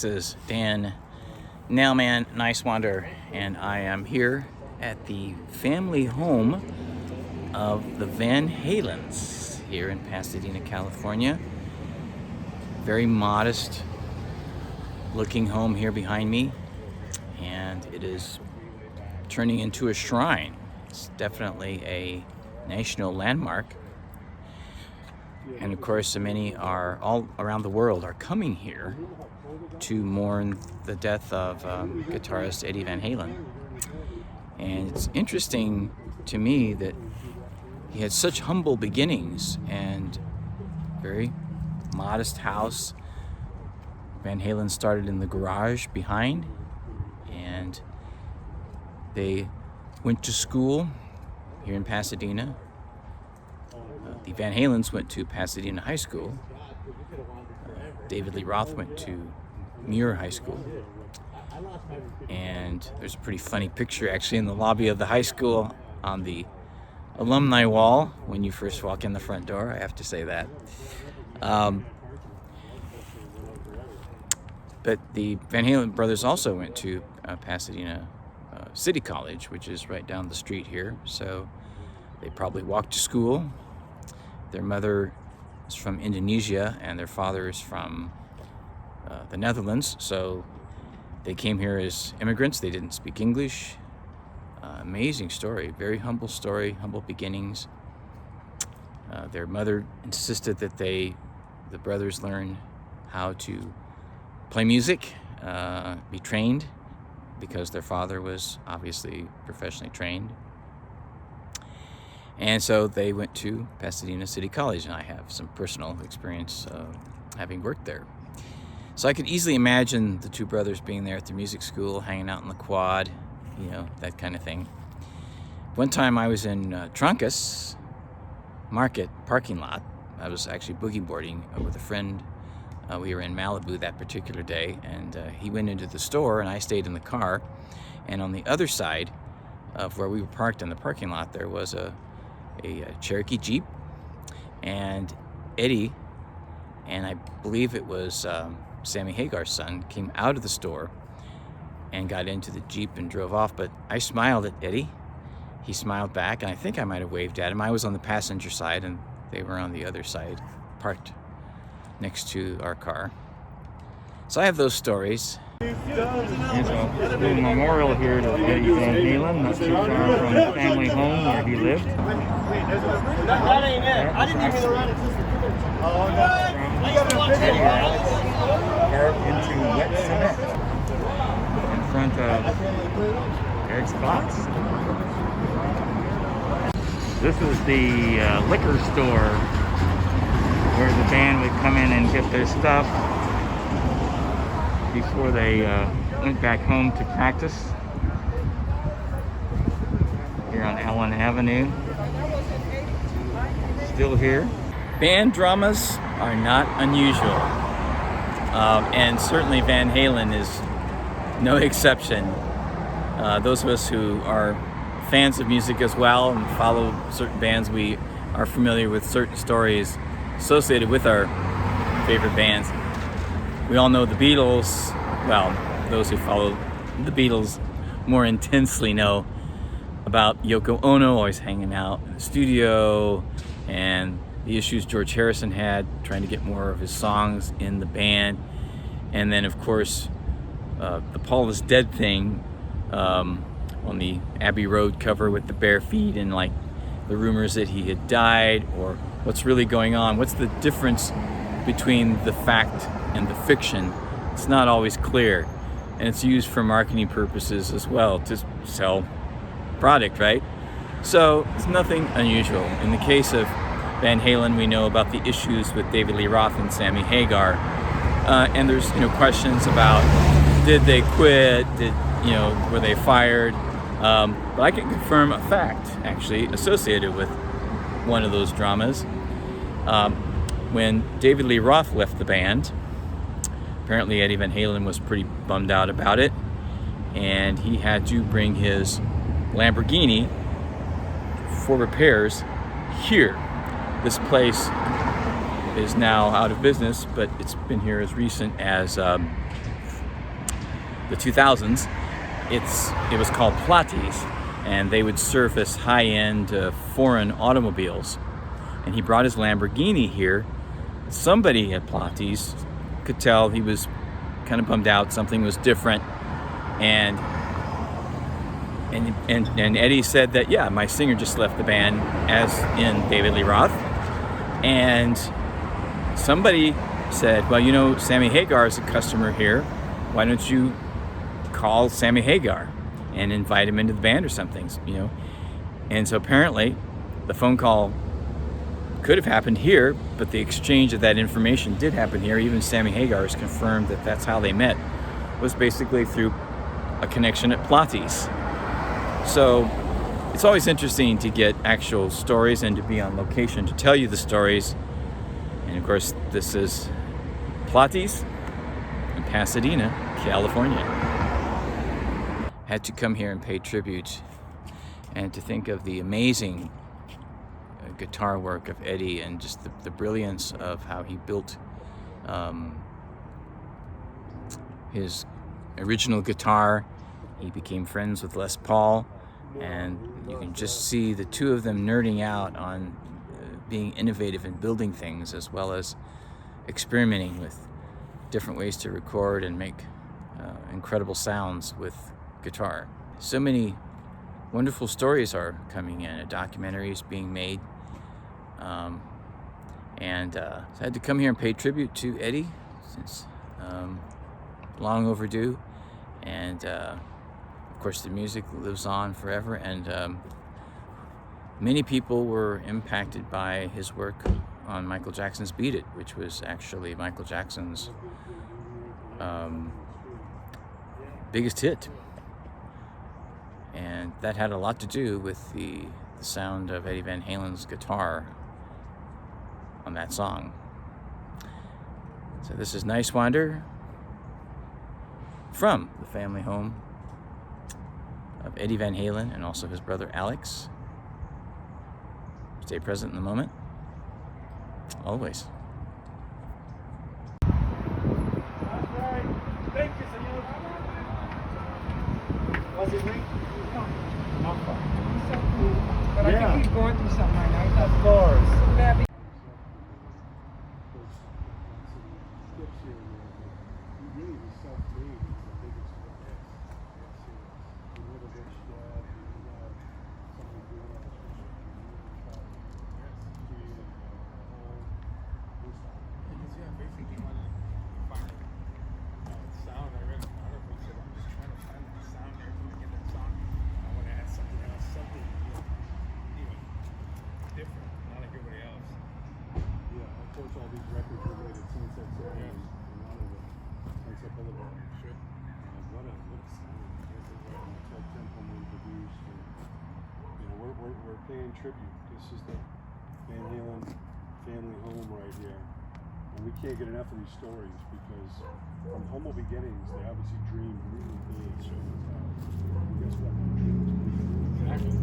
This is Dan Nowman Niswander, and I am here at the family home of the Van Halens here in Pasadena, California. Very modest looking home here behind me, and it is turning into a shrine. It's definitely a national landmark. And of course, many are all around the world are coming here to mourn the death of guitarist Eddie Van Halen. And it's interesting to me that he had such humble beginnings and very modest house. Van Halen started in the garage behind, and they went to school here in Pasadena. The Van Halens went to Pasadena High School. David Lee Roth went to Muir High School. And there's a pretty funny picture actually in the lobby of the high school on the alumni wall when you first walk in the front door, I have to say that. But the Van Halen brothers also went to Pasadena City College, which is right down the street here. So they probably walked to school. Their mother is from Indonesia and their father is from the Netherlands. So they came here as immigrants. They didn't speak English. Amazing story, very humble story, humble beginnings. Their mother insisted that the brothers learn how to play music, be trained, because their father was obviously professionally trained. And so they went to Pasadena City College, and I have some personal experience having worked there. So I could easily imagine the two brothers being there at the music school, hanging out in the quad, you know, that kind of thing. One time I was in Truncas Market parking lot. I was actually boogie boarding with a friend. We were in Malibu that particular day, and he went into the store and I stayed in the car. And on the other side of where we were parked in the parking lot, there was a Cherokee Jeep, and Eddie, and I believe it was Sammy Hagar's son, came out of the store and got into the Jeep and drove off. But I smiled at Eddie. He smiled back, and I think I might have waved at him. I was on the passenger side and they were on the other side, parked next to our car. So I have those stories. There's a little memorial here to Eddie Van Halen, not too far from the family home where he lived. That ain't it. I didn't even run it. Carved into wet cement in front of Eric's box. This is the liquor store where the band would come in and get their stuff before they went back home to practice here on Allen Avenue. Still here. Band dramas are not unusual, and certainly Van Halen is no exception. Those of us who are fans of music as well and follow certain bands, we are familiar with certain stories associated with our favorite bands. We all know the Beatles. Well, those who follow the Beatles more intensely know about Yoko Ono always hanging out in the studio, and the issues George Harrison had trying to get more of his songs in the band. And then, of course, the Paul is Dead thing on the Abbey Road cover with the bare feet, and like the rumors that he had died, or what's really going on. What's the difference between the fact and the fiction? It's not always clear, and it's used for marketing purposes as well to sell product, right? So it's nothing unusual. In the case of Van Halen, we know about the issues with David Lee Roth and Sammy Hagar, and there's questions about did they quit, were they fired? But I can confirm a fact actually associated with one of those dramas. When David Lee Roth left the band, apparently Eddie Van Halen was pretty bummed out about it, and he had to bring his Lamborghini for repairs here. This place is now out of business, but it's been here as recent as the 2000s, it was called Plotties, and they would surface high-end foreign automobiles. And he brought his Lamborghini here. Somebody at Plotties could tell he was kind of bummed out. Something was different, and Eddie said that, yeah, my singer just left the band, as in David Lee Roth. And somebody said, well, you know, Sammy Hagar is a customer here. Why don't you call Sammy Hagar and invite him into the band or something, you know? And so apparently the phone call could have happened here, but the exchange of that information did happen here. Even Sammy Hagar has confirmed that that's how they met, was basically through a connection at Plotties. So it's always interesting to get actual stories and to be on location to tell you the stories. And of course, this is Plotties in Pasadena, California. Had to come here and pay tribute and to think of the amazing guitar work of Eddie and just the brilliance of how he built his original guitar. He became friends with Les Paul, and you can just see the two of them nerding out on being innovative and building things, as well as experimenting with different ways to record and make incredible sounds with guitar. So many wonderful stories are coming in. A documentary is being made. So I had to come here and pay tribute to Eddie, since long overdue. And of course, the music lives on forever, and many people were impacted by his work on Michael Jackson's Beat It, which was actually Michael Jackson's biggest hit. And that had a lot to do with the sound of Eddie Van Halen's guitar on that song. So this is Niswander from the family home of Eddie Van Halen and also his brother Alex. Stay present in the moment, always. Thank you, senor. Was it me? No. Not far. So cool. But I think he's going through something right now. Of course. So happy. All these records were made at Sunset Circle and a lot of the Sunset Boulevard. Sure. What a sound! It's like Templeman produced. And, you know, we're paying tribute. This is the Van Halen family home right here, and we can't get enough of these stories because from humble beginnings, they obviously dreamed really big. So, guess what? Exactly.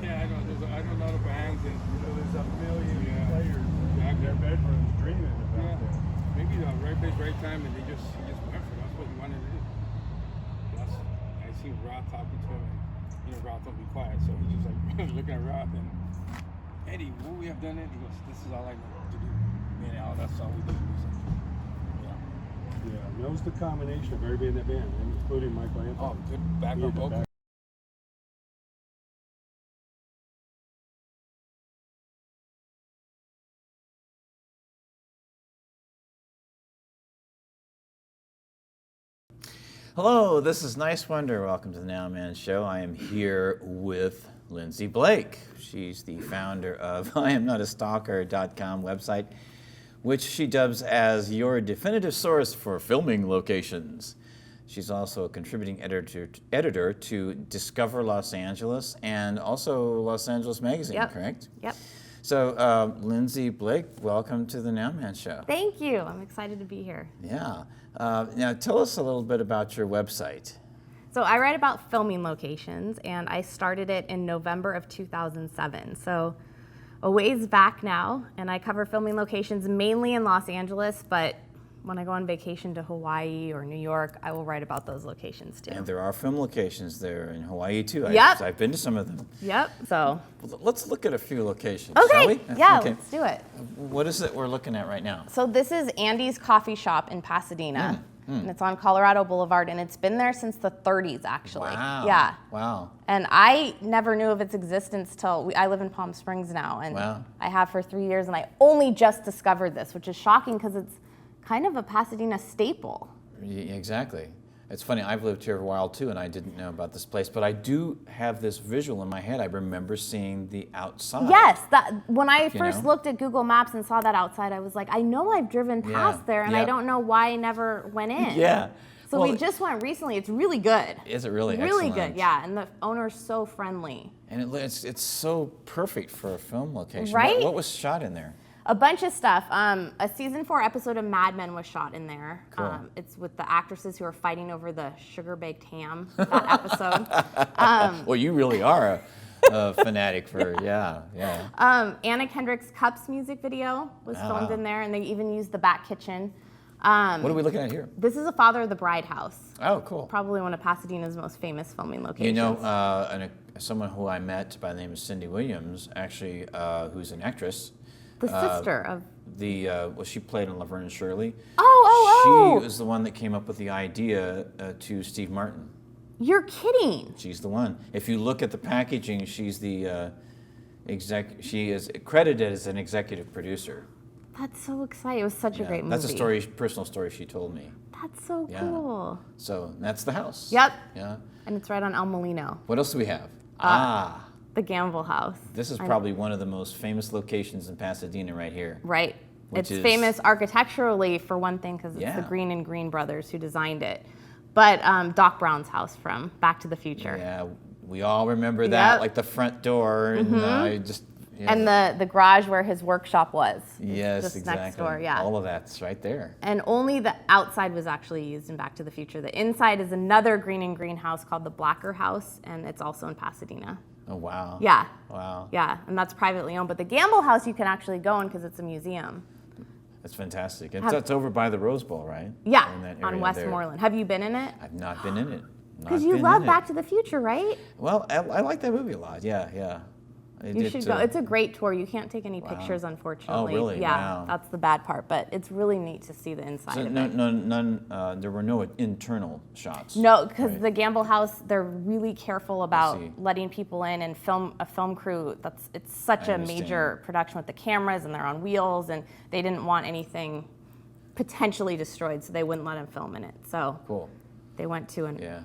Yeah, I know. I know a lot of bands, and There's a million players in their bedrooms dreaming about that. Maybe the right place, right time, and he just went for it. That's what he wanted to do. I seen Roth talking to him, and Roth don't be quiet, so he's just like looking at Roth and Eddie, will we have done it? He goes, "This is all I know to do." That's all we do. Yeah, and that was the combination of everybody in the band, including Michael Anthony. Oh, good backup vocals. Hello, this is Niswander. Welcome to the Nowman Show. I am here with Lindsay Blake. She's the founder of IamNotAstalker.com website, which she dubs as your definitive source for filming locations. She's also a contributing editor to Discover Los Angeles and also Los Angeles Magazine, correct? Yep. So, Lindsay Blake, welcome to the Nowman Show. Thank you. I'm excited to be here. Yeah. Now, tell us a little bit about your website. So I write about filming locations, and I started it in November of 2007. So a ways back now, and I cover filming locations mainly in Los Angeles, but when I go on vacation to Hawaii or New York, I will write about those locations too. And there are film locations there in Hawaii too. Yep. I've been to some of them. Yep. So. Well, let's look at a few locations, Okay. shall we? Yeah, Okay. let's do it. What is it we're looking at right now? So this is Andy's Coffee Shop in Pasadena. And it's on Colorado Boulevard, and it's been there since the 30s, actually. Wow. Yeah. Wow. And I never knew of its existence till I live in Palm Springs now, and Wow. I have for 3 years, and I only just discovered this, which is shocking because it's kind of a Pasadena staple. Exactly. It's funny, I've lived here a while too, and I didn't know about this place, but I do have this visual in my head. I remember seeing the outside. Yes, that when I You first know? looked at Google Maps and saw that outside, I was like, I know I've driven past there, and I Yep. don't know why I never went in. Yeah. So Well, we just went recently. It's really good. Is it really? Really Excellent. good, yeah. And the owner's so friendly. And it's so perfect for a film location. Right? What was shot in there? A bunch of stuff. A season 4 episode of Mad Men was shot in there. Cool. It's with the actresses who are fighting over the sugar baked ham. That episode. Well, you really are a fanatic for yeah. Anna Kendrick's Cups music video was filmed Wow. in there, and they even used the back kitchen. What are we looking at here? This is a Father of the Bride house. Oh, cool. Probably one of Pasadena's most famous filming locations. You know, someone who I met by the name of Cindy Williams, actually, who's an actress. the sister of. She played in Laverne and Shirley. Oh. She was the one that came up with the idea to Steve Martin. You're kidding. She's the one. If you look at the packaging, she's the She is credited as an executive producer. That's so exciting. It was such a great movie. That's a story, personal story she told me. That's so Yeah. cool. So that's the house. Yep. Yeah. And it's right on El Molino, What else do we have? the Gamble House. This is probably one of the most famous locations in Pasadena right here. Right. Which It's is- famous architecturally for one thing because it's the Yeah. Green and Green brothers who designed it. But Doc Brown's house from Back to the Future. Yeah, we all remember that, Yep. like the front door, and yeah. And the garage where his workshop was. It's Yes, just exactly. next door, yeah. All of that's right there. And only the outside was actually used in Back to the Future. The inside is another Green and Green house called the Blacker House, and it's also in Pasadena. Oh wow. Yeah. Wow. Yeah, and that's privately owned. But the Gamble House you can actually go in because it's a museum. That's fantastic. It's over by the Rose Bowl, right? Yeah, In that on area Westmoreland. Have you been in it? I've not been in it. Because you love Back to the Future, right? Well, I like that movie a lot. Yeah. You should go. It's a great tour. You can't take any pictures, unfortunately. Oh, really? Yeah, Wow. that's the bad part. But it's really neat to see the inside So of it. there were no internal shots. No, because right? the Gamble House, they're really careful about see. letting people in and film a film crew. It's such I a understand. major production with the cameras, and they're on wheels, and they didn't want anything potentially destroyed, so they wouldn't let them film in it. So Cool. they went to Yeah.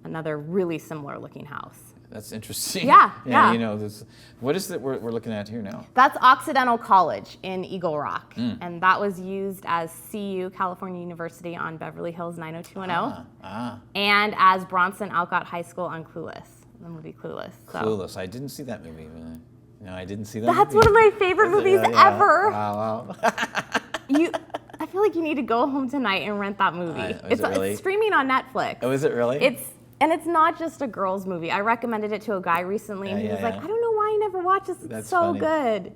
another really similar looking house. That's interesting. Yeah. You know, what is it we're looking at here now? That's Occidental College in Eagle Rock, Hmm. and that was used as CU, California University on Beverly Hills 90210, and as Bronson Alcott High School on Clueless, the movie Clueless. So. Clueless. I didn't see that movie. No, I didn't see that That's movie. one of my favorite movies ever. Wow. I feel like you need to go home tonight and rent that movie. Is it really? It's streaming on Netflix. Oh, is it really? And it's not just a girls' movie. I recommended it to a guy recently, and he was like, I don't know why you never watched this. It's That's so funny. good.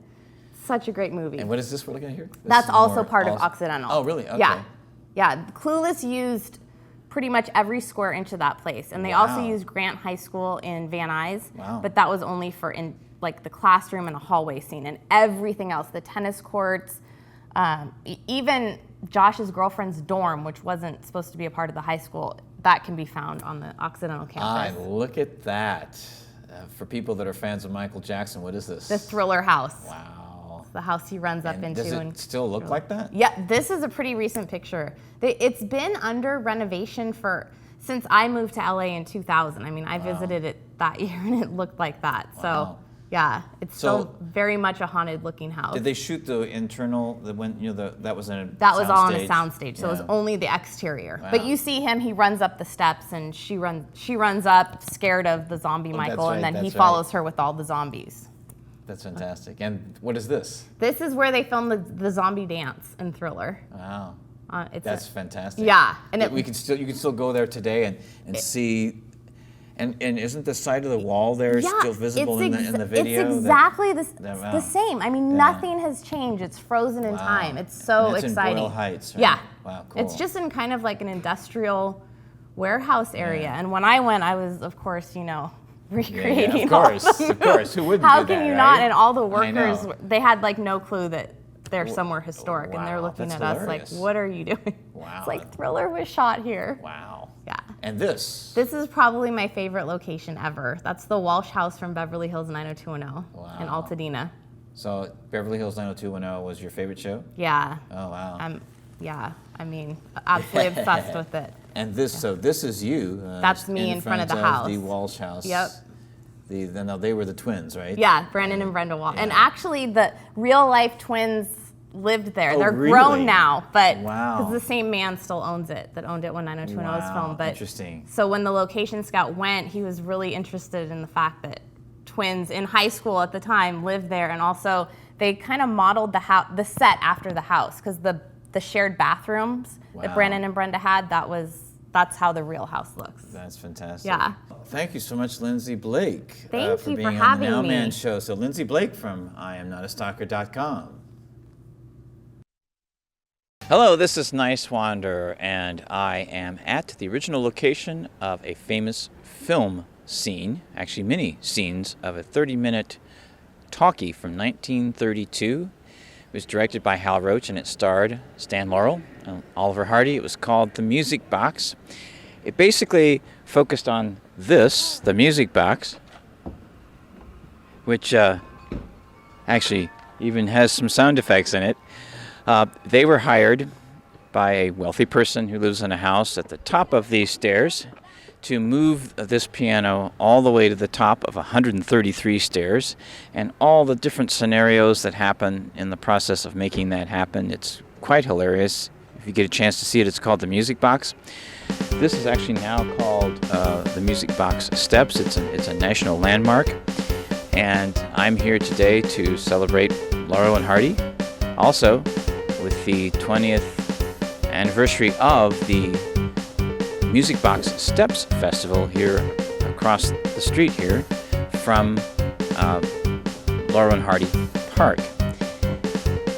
Such a great movie. And what is this we're looking at here? This That's is also more part of Occidental. Oh, really? Okay. Yeah. Clueless used pretty much every square inch of that place, and they also Wow. used Grant High School in Van Nuys. Wow. But that was only for in like the classroom and a hallway scene, and everything else, the tennis courts, even Josh's girlfriend's dorm, which wasn't supposed to be a part of the high school, that can be found on the Occidental campus. Look at that. For people that are fans of Michael Jackson, what is this? The Thriller house. Wow. The house he runs up And into. does it still look like that? Yeah, this is a pretty recent picture. It's been under renovation since I moved to LA in 2000. I mean, I visited it that year and it looked like that. Wow. So, yeah, it's still very much a haunted looking house. Did they shoot the internal? That was in a That was all on a soundstage? soundstage, so it was Yeah. only the exterior. Wow. But you see him; he runs up the steps, and she runs up, scared of the zombie Oh, Michael, that's and then right, he that's follows her with all the zombies. That's fantastic. And what is this? This is where they filmed the zombie dance in Thriller. Wow. It's That's fantastic. Yeah, and you can still go there today and see. And isn't the side of the wall there still visible in the video? It's exactly the wow. same. I mean, nothing has changed. It's frozen in time. It's so and that's exciting. In Boyle Heights, right? Yeah. Wow, cool. It's just in kind of like an industrial warehouse area. And when I went, I was, of course, recreating of course. Who wouldn't How do that, can you right? not? And all the workers, they had like no clue that they're somewhere historic. Wow, and they're looking that's at hilarious. us like, what are you doing? Wow. It's like Thriller was shot here. Wow. Yeah. And this? This is probably my favorite location ever. That's the Walsh House from Beverly Hills 90210 in Altadena. So Beverly Hills 90210 was your favorite show? Yeah. Oh, wow. I mean, absolutely obsessed with it. And this, so this is you. That's me in front of the house. The Walsh House. Yep. They were the twins, right? Yeah, Brandon and Brenda Walsh. And actually, the real life twins lived there. Oh, They're really? grown now, but Wow. because the same man still owns it, that owned it when 90210 was filmed. But interesting. So when the location scout went, he was really interested in the fact that twins in high school at the time lived there, and also they kind of modeled the set after the house, because the shared bathrooms that Brandon and Brenda had, that's how the real house looks. That's fantastic. Yeah. Thank you so much, Lindsay Blake. Thank for you being for on having the me. Nowman Show. So Lindsay Blake from IamNotAstalker.com. Hello, this is Niswander, and I am at the original location of a famous film scene, actually many scenes of a 30-minute talkie from 1932. It was directed by Hal Roach, and it starred Stan Laurel and Oliver Hardy. It was called The Music Box. It basically focused on this, the music box, which actually even has some sound effects in it. They were hired by a wealthy person who lives in a house at the top of these stairs to move this piano all the way to the top of 133 stairs, and all the different scenarios that happen in the process of making that happen. It's quite hilarious. If you get a chance to see it, it's called The Music Box. This is actually now called the Music Box Steps. It's a national landmark, and I'm here today to celebrate Laurel and Hardy, also with the 20th anniversary of the Music Box Steps Festival here across the street here from Laurel and Hardy Park,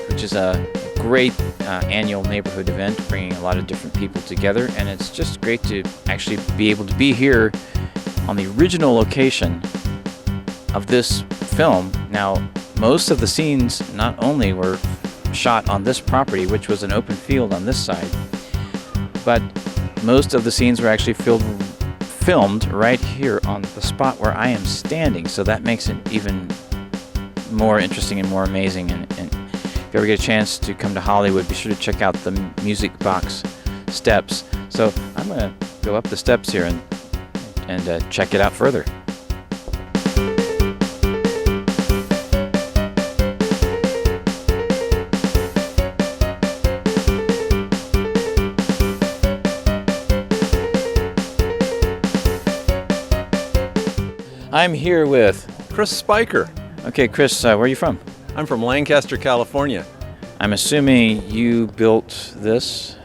which is a great annual neighborhood event bringing a lot of different people together, and it's just great to actually be able to be here on the original location of this film. Now, most of the scenes not only were shot on this property, which was an open field on this side, but most of the scenes were actually filmed right here on the spot where I am standing, so that makes it even more interesting and more amazing. And if you ever get a chance to come to Hollywood, be sure to check out the Music Box Steps. So I'm going to go up the steps here and check it out further. I'm here with Chris Spiker. Okay, Chris, where are you from? I'm from Lancaster, California. I'm assuming you built this.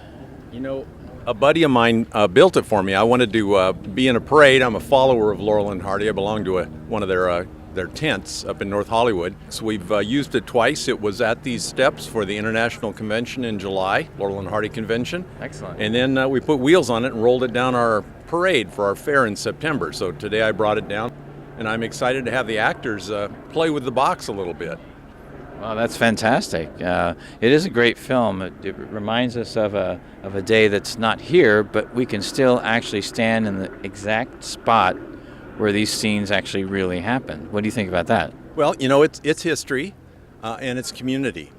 You know, a buddy of mine built it for me. I wanted to be in a parade. I'm a follower of Laurel and Hardy. I belong to one of their tents up in North Hollywood. So we've used it twice. It was at these steps for the International Convention in July, Laurel and Hardy Convention. Excellent. And then we put wheels on it and rolled it down our parade for our fair in September. So today I brought it down, and I'm excited to have the actors play with the box a little bit. Well, that's fantastic. It is a great film. It reminds us of a day that's not here, but we can still actually stand in the exact spot where these scenes actually really happen. What do you think about that? Well, you know, it's history and it's community.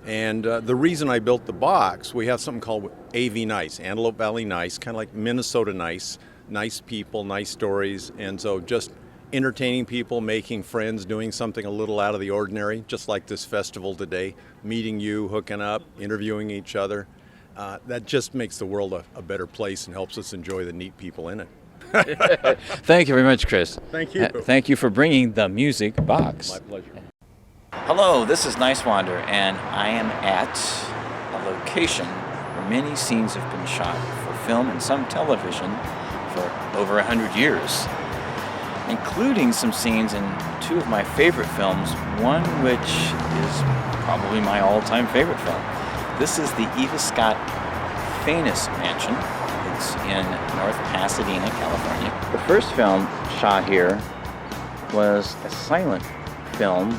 And the reason I built the box, we have something called AV Nice, Antelope Valley Nice, kind of like Minnesota Nice. Nice people, nice stories, and so just entertaining people, making friends, doing something a little out of the ordinary, just like this festival today, meeting you, hooking up, interviewing each other. That just makes the world a better place and helps us enjoy the neat people in it. Thank you very much, Chris. Thank you. Thank you for bringing the Music Box. My pleasure. Hello, this is Niswander, and I am at a location where many scenes have been shot for film and some television for over 100 years, including some scenes in two of my favorite films, one which is probably my all-time favorite film. This is the Eva Scott Famous Mansion. It's in North Pasadena, California. The first film shot here was a silent film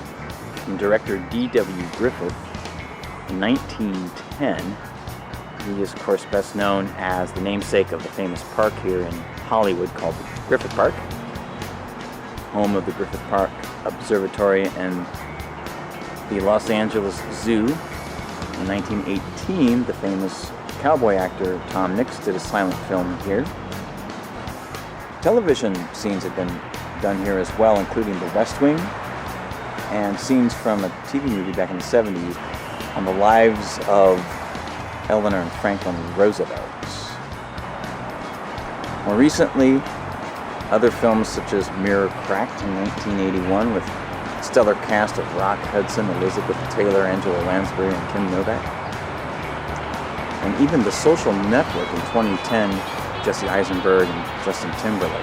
from director D.W. Griffith in 1910. He is, of course, best known as the namesake of the famous park here in Hollywood called the Griffith Park, home of the Griffith Park Observatory and the Los Angeles Zoo. In 1918, the famous cowboy actor Tom Mix did a silent film here. Television scenes have been done here as well, including The West Wing and scenes from a TV movie back in the 70s on the lives of Eleanor and Franklin Roosevelts. More recently, other films such as Mirror Cracked in 1981 with stellar cast of Rock Hudson, Elizabeth Taylor, Angela Lansbury, and Kim Novak. And even The Social Network in 2010, Jesse Eisenberg and Justin Timberlake.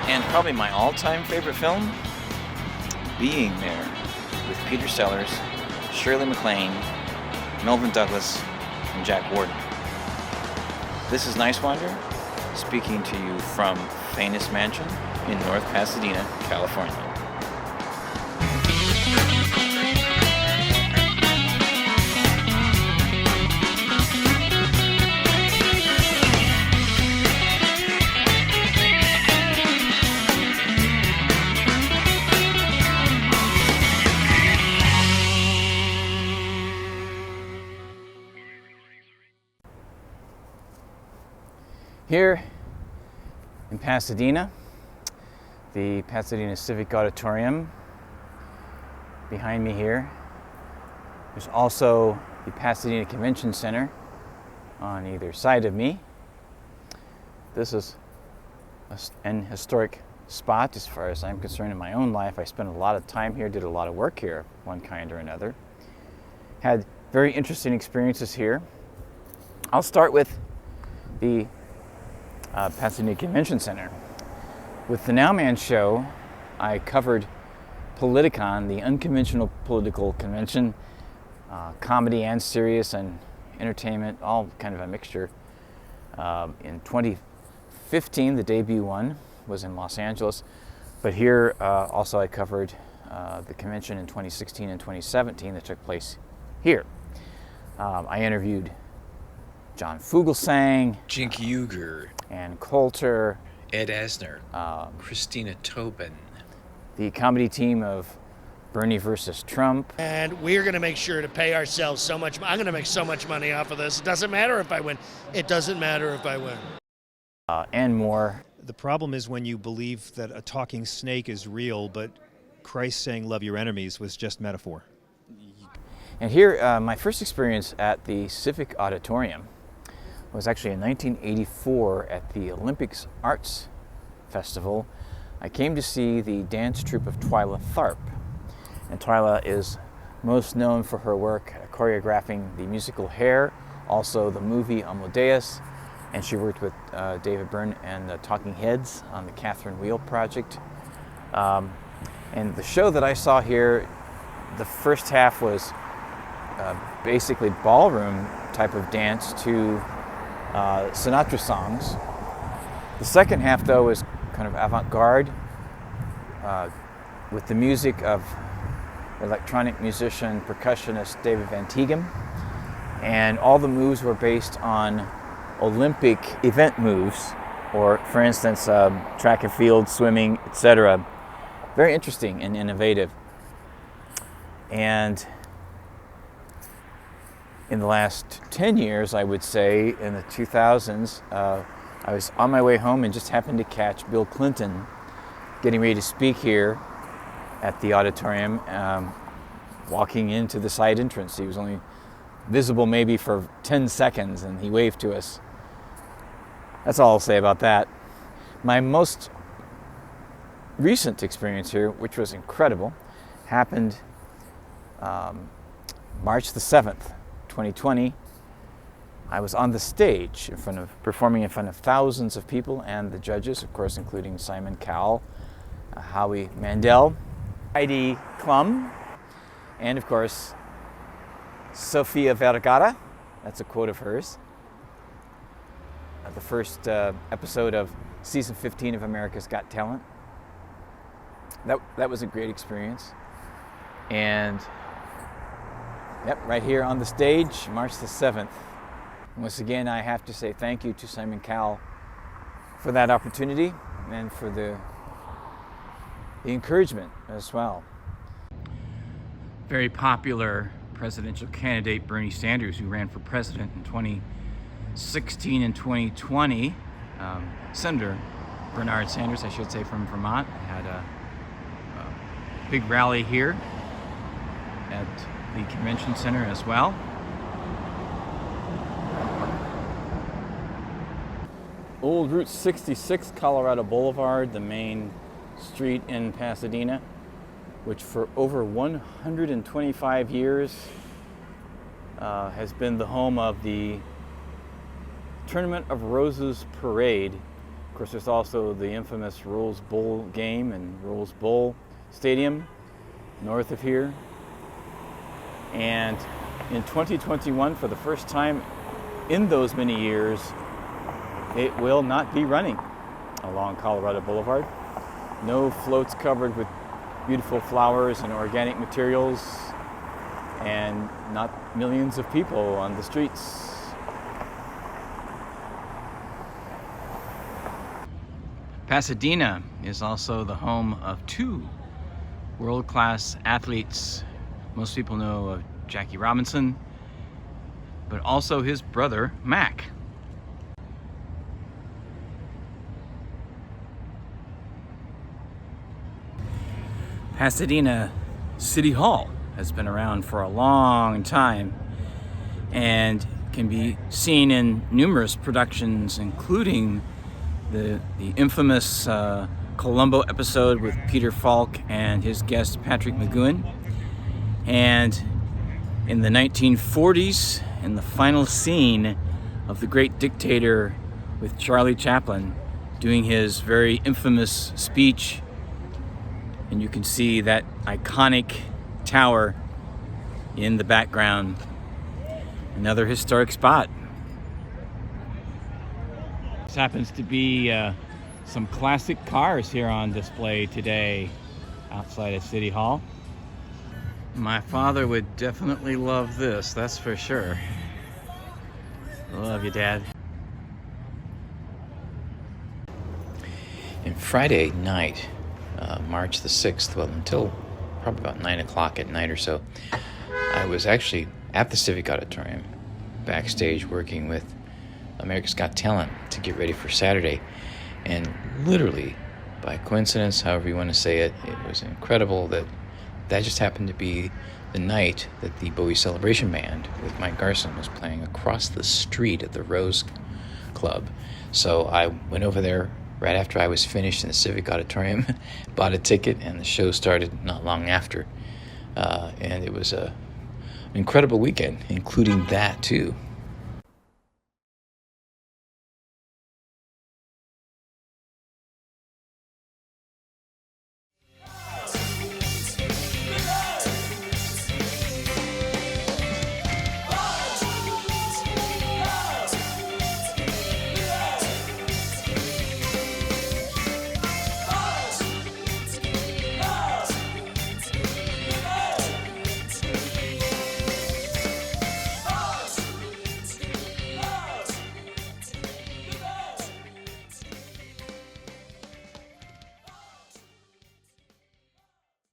And probably my all-time favorite film, Being There, with Peter Sellers, Shirley MacLaine, Melvin Douglas, and Jack Warden. This is Niswander, speaking to you from Famous Mansion in North Pasadena, California. Here in Pasadena, the Pasadena Civic Auditorium. Behind me here, there's also the Pasadena Convention Center on either side of me. This is an historic spot as far as I'm concerned in my own life. I spent a lot of time here, did a lot of work here, one kind or another. Had very interesting experiences here. I'll start with the Pasadena Convention Center. With the Nowman Show, I covered Politicon, the unconventional political convention, comedy and serious and entertainment, all kind of a mixture. In 2015, the debut one was in Los Angeles, but here also I covered the convention in 2016 and 2017 that took place here. I interviewed John Fugelsang, Jink Uger, Ann Coulter, Ed Asner, Christina Tobin, the comedy team of Bernie versus Trump. And we're going to make sure to pay ourselves so much. I'm going to make so much money off of this. It doesn't matter if I win. It doesn't matter if I win. And more. The problem is when you believe that a talking snake is real, but Christ saying love your enemies was just metaphor. And here, my first experience at the Civic Auditorium was actually in 1984 at the Olympics Arts Festival. I came to see the dance troupe of Twyla Tharp. And Twyla is most known for her work choreographing the musical Hair, also the movie Amadeus, and she worked with David Byrne and the Talking Heads on the Catherine Wheel project. And the show that I saw here, the first half was basically ballroom type of dance to Sinatra songs. The second half, though, was kind of avant-garde with the music of electronic musician, percussionist David Van Halen, and all the moves were based on Olympic event moves, or for instance, track and field, swimming, etc. Very interesting and innovative. And in the last 10 years, I would say, in the 2000s, I was on my way home and just happened to catch Bill Clinton getting ready to speak here at the auditorium, walking into the side entrance. He was only visible maybe for 10 seconds and he waved to us. That's all I'll say about that. My most recent experience here, which was incredible, happened March the 7th, 2020. I was on the stage performing in front of thousands of people and the judges, of course, including Simon Cowell, Howie Mandel, Heidi Klum, and of course, Sofia Vergara. That's a quote of hers. The first episode of season 15 of America's Got Talent. That was a great experience. And yep, right here on the stage, March the 7th. Once again, I have to say thank you to Simon Cowell for that opportunity and for the encouragement as well. Very popular presidential candidate Bernie Sanders, who ran for president in 2016 and 2020. Senator Bernard Sanders, I should say, from Vermont, had a big rally here at the convention center as well. Old Route 66, Colorado Boulevard, the main street in Pasadena, which for over 125 years has been the home of the Tournament of Roses Parade. Of course, there's also the infamous Rose Bowl game and Rose Bowl Stadium north of here. And in 2021, for the first time in those many years, it will not be running along Colorado Boulevard. No floats covered with beautiful flowers and organic materials, and not millions of people on the streets. Pasadena is also the home of two world-class athletes. Most people know of Jackie Robinson, but also his brother, Mac. Pasadena City Hall has been around for a long time and can be seen in numerous productions, including the infamous Columbo episode with Peter Falk and his guest Patrick McGoohan. And in the 1940s, in the final scene of The Great Dictator with Charlie Chaplin doing his very infamous speech, and you can see that iconic tower in the background. Another historic spot. This happens to be some classic cars here on display today outside of City Hall. My father would definitely love this, that's for sure. Love you, Dad. And Friday night, March the 6th, well, until probably about 9 o'clock at night or so, I was actually at the Civic Auditorium, backstage working with America's Got Talent to get ready for Saturday. And literally, by coincidence, however you want to say it, it was incredible that just happened to be the night that the Bowie Celebration Band with Mike Garson was playing across the street at the Rose Club. So I went over there right after I was finished in the Civic Auditorium, bought a ticket, and the show started not long after. And it was an incredible weekend, including that too.